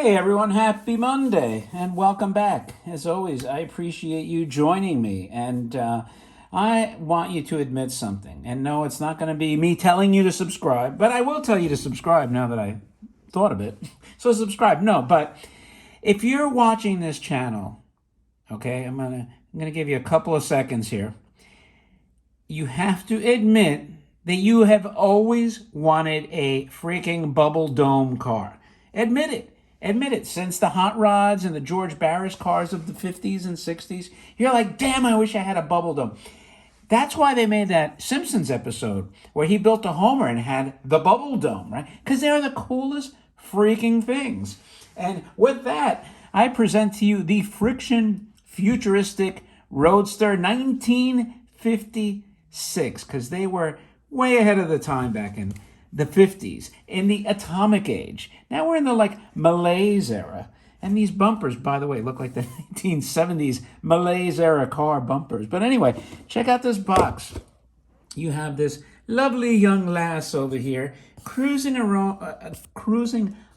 Hey everyone, happy Monday and welcome back. As always, I appreciate you joining me and I want you to admit something. And no, it's not going to be me telling you to subscribe, but I will tell you to subscribe now that I thought of it. So subscribe. No, but if you're watching this channel, okay, I'm going to give you a couple of seconds here. You have to admit that you have always wanted a freaking bubble dome car. Admit it. Admit it. Since the hot rods and the George Barris cars of the 50s and 60s, you're like, damn, I wish I had a bubble dome. That's why they made that Simpsons episode where he built a Homer and had the bubble dome, right? Because they're the coolest freaking things. And with that, I present to you the Friction Futuristic Roadster 1956, because they were way ahead of the time back in the 50s, in the atomic age. Now we're in the malaise era. And these bumpers, by the way, look like the 1970s malaise era car bumpers. But anyway, check out this box. You have this lovely young lass over here cruising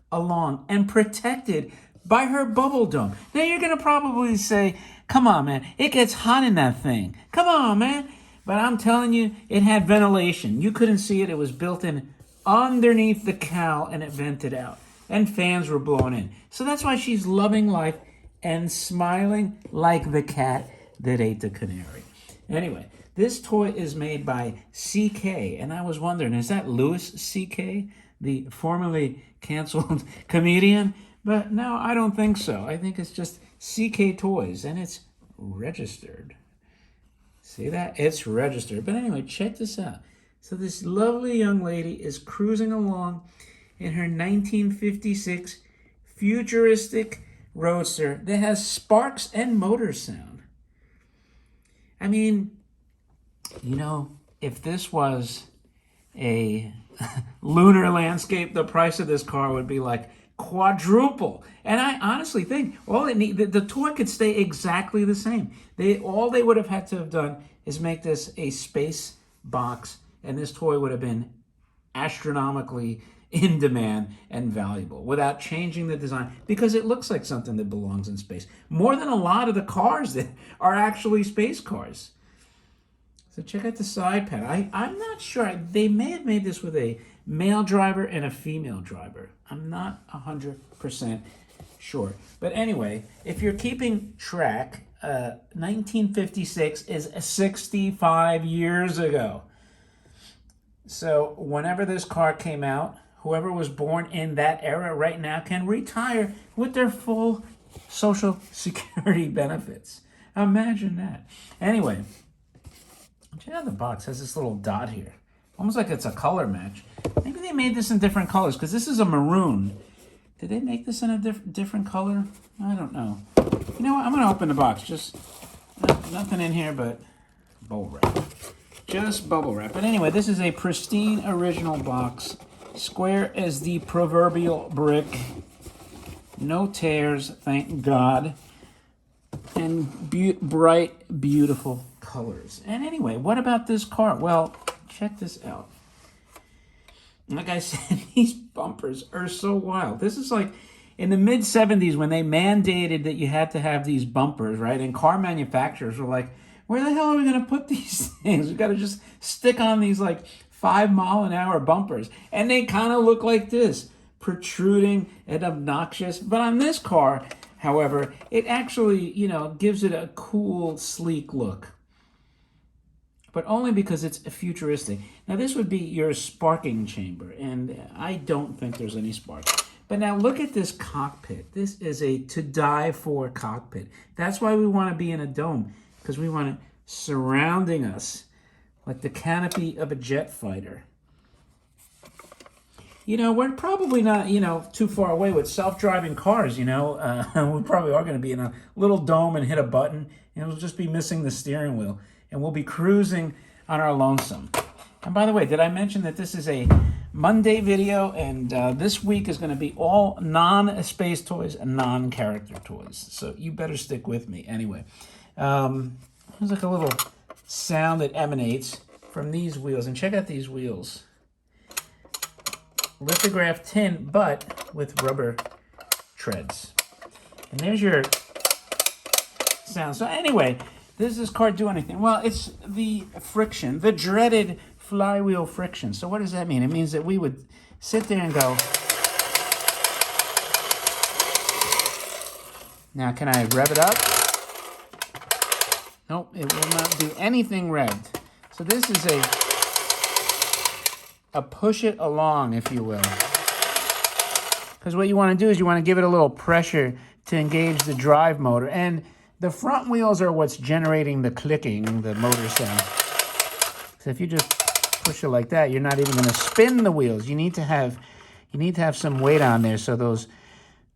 along and protected by her bubble dome. Now you're going to probably say, come on, man, it gets hot in that thing. Come on, man. But I'm telling you, it had ventilation. You couldn't see it. It was built in underneath the cowl and it vented out. And fans were blown in. So that's why she's loving life and smiling like the cat that ate the canary. Anyway, this toy is made by CK. And I was wondering, is that Louis CK, the formerly canceled comedian? But no, I don't think so. I think it's just CK Toys and it's registered. See that? It's registered. But anyway, check this out. So this lovely young lady is cruising along in her 1956 Futuristic Roadster that has sparks and motor sound. I mean, you know, if this was a lunar landscape, the price of this car would be like quadruple. And I honestly think the toy could stay exactly the same. All they would have had to have done is make this a space box, and this toy would have been astronomically in demand and valuable without changing the design, because it looks like something that belongs in space more than a lot of the cars that are actually space cars. So check out the side panel. I'm not sure. They may have made this with a male driver and a female driver. I'm not 100% sure. But anyway, if you're keeping track, 1956 is 65 years ago. So whenever this car came out, whoever was born in that era right now can retire with their full Social Security benefits. Imagine that. Anyway, check out the box. It has this little dot here. Almost like it's a color match. Maybe they made this in different colors, because this is a maroon. Did they make this in a different color? I don't know. You know what? I'm going to open the box. Just nothing in here but bubble wrap. Just bubble wrap. But anyway, this is a pristine original box. Square as the proverbial brick. No tears, thank God. And bright, beautiful colors. And anyway, what about this car? Well, check this out. Like I said, these bumpers are so wild. This is like in the mid-70s when they mandated that you had to have these bumpers, right? And car manufacturers were like, where the hell are we going to put these things? We've got to just stick on these 5-mile-an-hour bumpers. And they kind of look like this, protruding and obnoxious. But on this car, however, it actually, gives it a cool, sleek look. But only because it's futuristic. Now, this would be your sparking chamber, and I don't think there's any sparks. But now look at this cockpit. This is a to-die-for cockpit. That's why we want to be in a dome, because we want it surrounding us like the canopy of a jet fighter. We're probably not, too far away with self-driving cars, we probably are going to be in a little dome and hit a button, and we'll just be missing the steering wheel. And we'll be cruising on our lonesome. And by the way, did I mention that this is a Monday video, and this week is going to be all non-space toys and non-character toys. So you better stick with me. Anyway, there's like a little sound that emanates from these wheels. And check out these wheels. Lithograph tin, but with rubber treads. And there's your sound. So anyway, does this car do anything? Well, it's the friction, the dreaded flywheel friction. So what does that mean? It means that we would sit there and go, now can I rev it up? Nope, it will not do anything revved. So this is a push it along, if you will. Because what you want to do is you want to give it a little pressure to engage the drive motor. And the front wheels are what's generating the clicking, the motor sound. So if you just push it like that, you're not even going to spin the wheels. You need to have some weight on there so those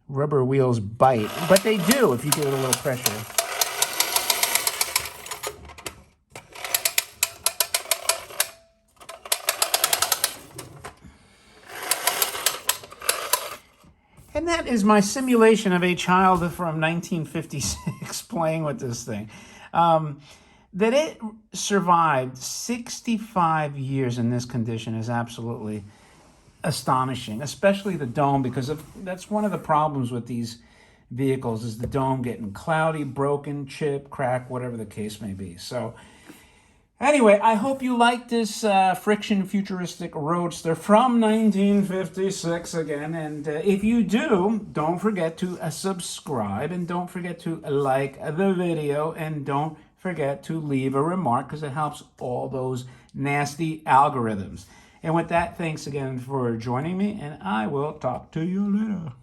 rubber wheels bite. But they do if you give it a little pressure. And that is my simulation of a child from 1956 playing with this thing. That it survived 65 years in this condition is absolutely astonishing, especially the dome, because that's one of the problems with these vehicles is the dome getting cloudy, broken, chipped, cracked, whatever the case may be. So anyway, I hope you like this friction futuristic roadster from 1956 again. And if you do, don't forget to subscribe, and don't forget to like the video, and don't forget to leave a remark, because it helps all those nasty algorithms. And with that, thanks again for joining me, and I will talk to you later.